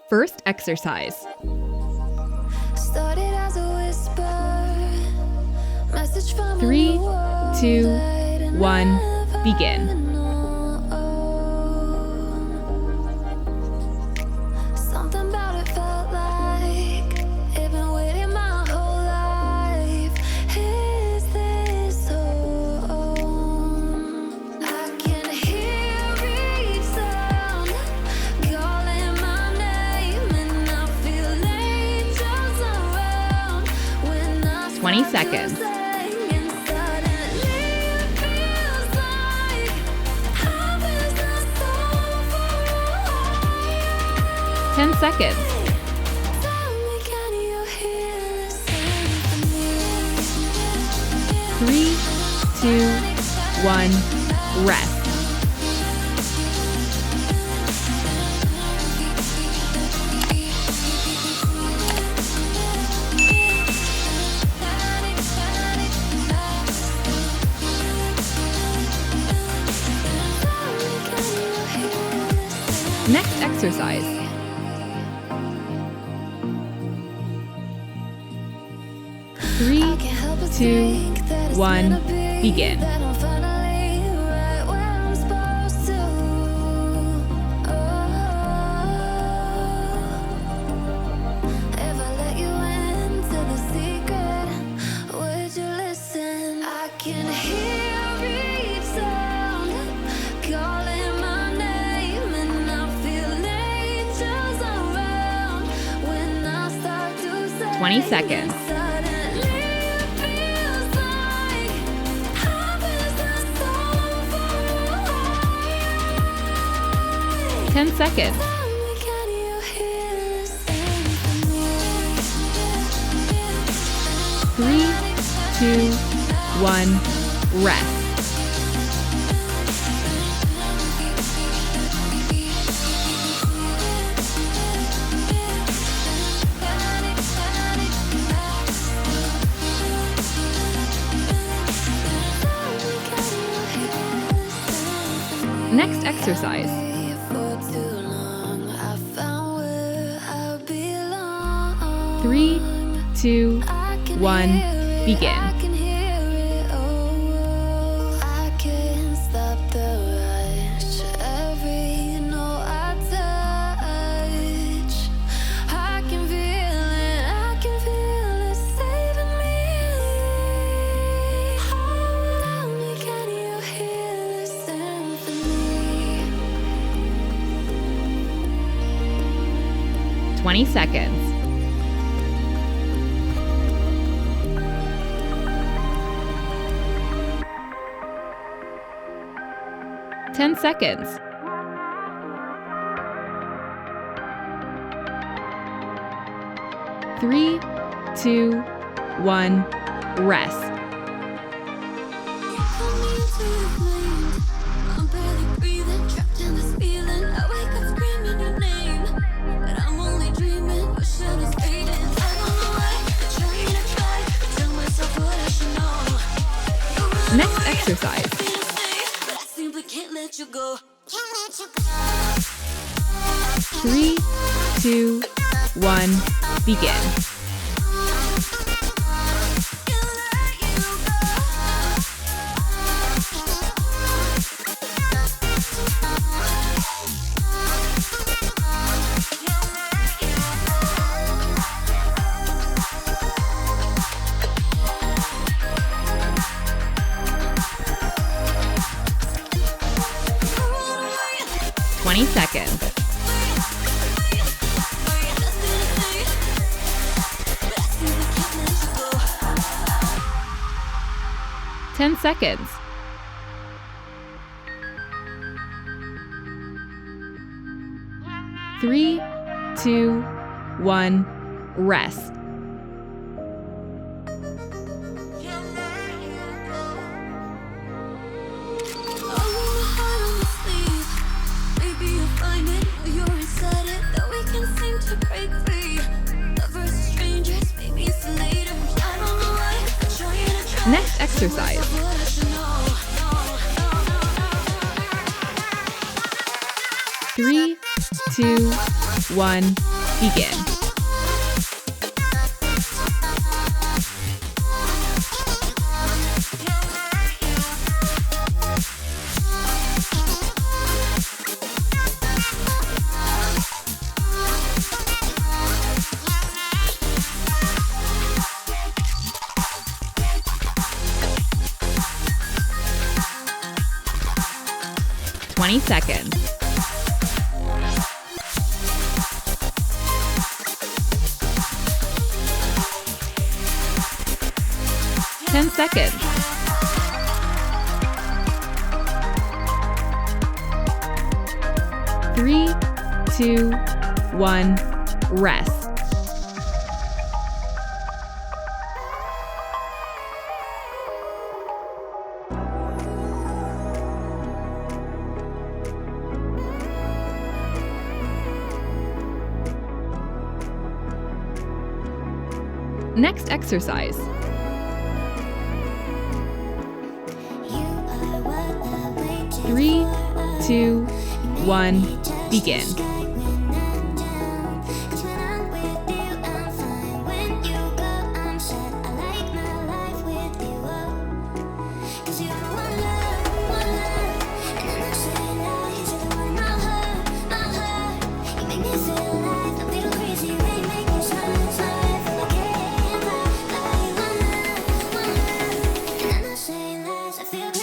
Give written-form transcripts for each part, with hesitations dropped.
First exercise. Started as a whisper, message from 3, 2, 1, begin. Something about it felt like I've been waiting my whole life. Is this home? I can hear each sound calling my name, and I feel angels around when I 20 seconds. sing, and suddenly it feels like heaven's not so far away. 10 seconds. Tell me, can you hear the symphony? 3, 2, 1, rest. Next exercise. 3, 2, 1, begin. That I'm finally right where I'm supposed to. If I let you into the secret, would you listen? I can hear each sound calling my name, and I feel angels around when I start to say 20 seconds. Suddenly it feels like heaven's not so far away. 10 seconds. Tell me, can you hear the symphony? 3, 2, 1, rest. Next exercise. For too long, I found where I belong. 3, 2, I can 1, hear it, begin. I can hear it, oh, I can't stop the rush. Every note I touch, I can feel it saving me. Oh, tell me, can you hear the symphony? 20 seconds. 10 seconds. 3, 2, 1, rest. Pull me into the flame. I'm barely breathing, trapped in this feeling. I wake up screaming your name, but I'm only dreaming. Wishing it's fading. I don't know why. I'm trying to try. Tell myself what I should know. You're running Next away. exercise. Feel safe, but I simply can't let you go. Can't let you go. 3, 2, 1, begin. Away. 20 seconds. 10 seconds. 3, 2, 1, rest. Next exercise. 3, 2, 1, begin. Twenty seconds. 10 seconds. 3, 2, 1, rest. Next exercise. Three, two, one, begin.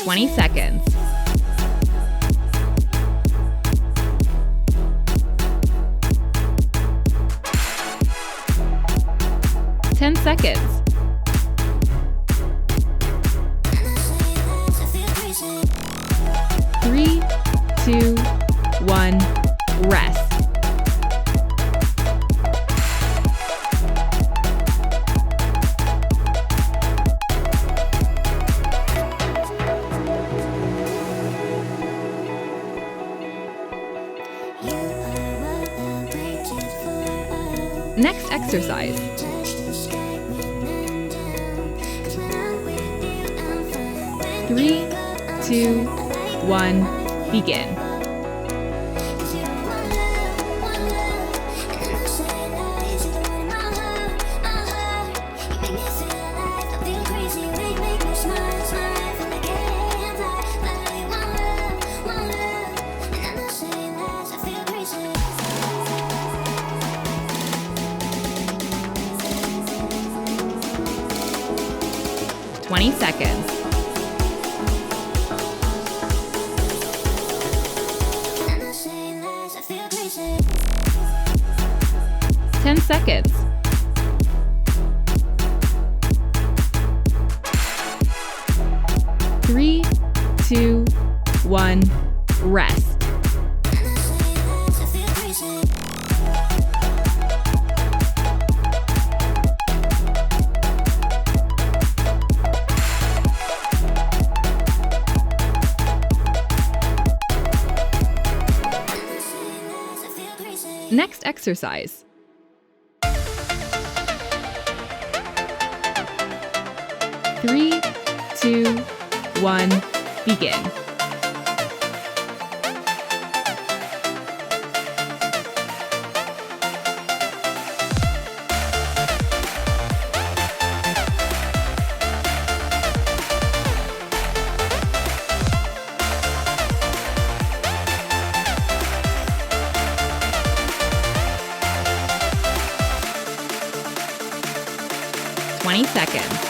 Twenty seconds. 10 seconds. 3, 2, 1, rest. Next exercise. 3, 2, 1, begin. Twenty seconds. 10 seconds. 3, 2, 1, rest. Next exercise. 3, 2, 1, begin. Twenty seconds.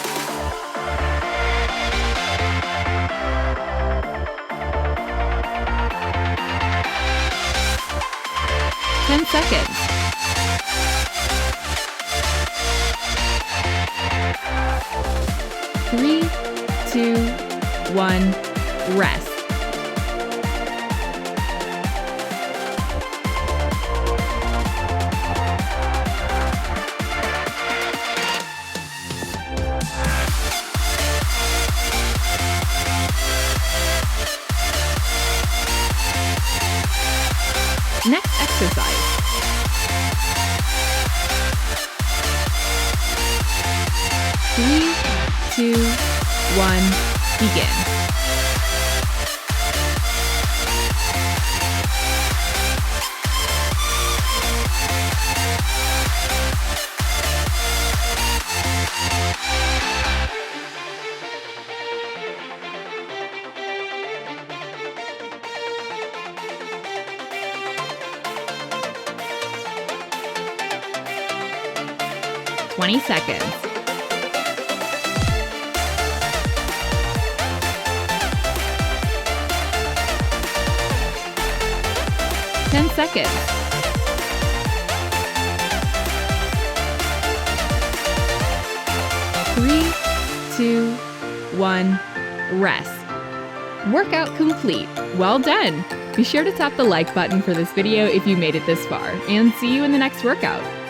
10 seconds. 3, 2, 1, rest. Next exercise. 3, 2, 1, begin. 20 seconds. 10 seconds. 3, 2, 1, rest. Workout complete. Well done! Be sure to tap the like button for this video if you made it this far, and see you in the next workout.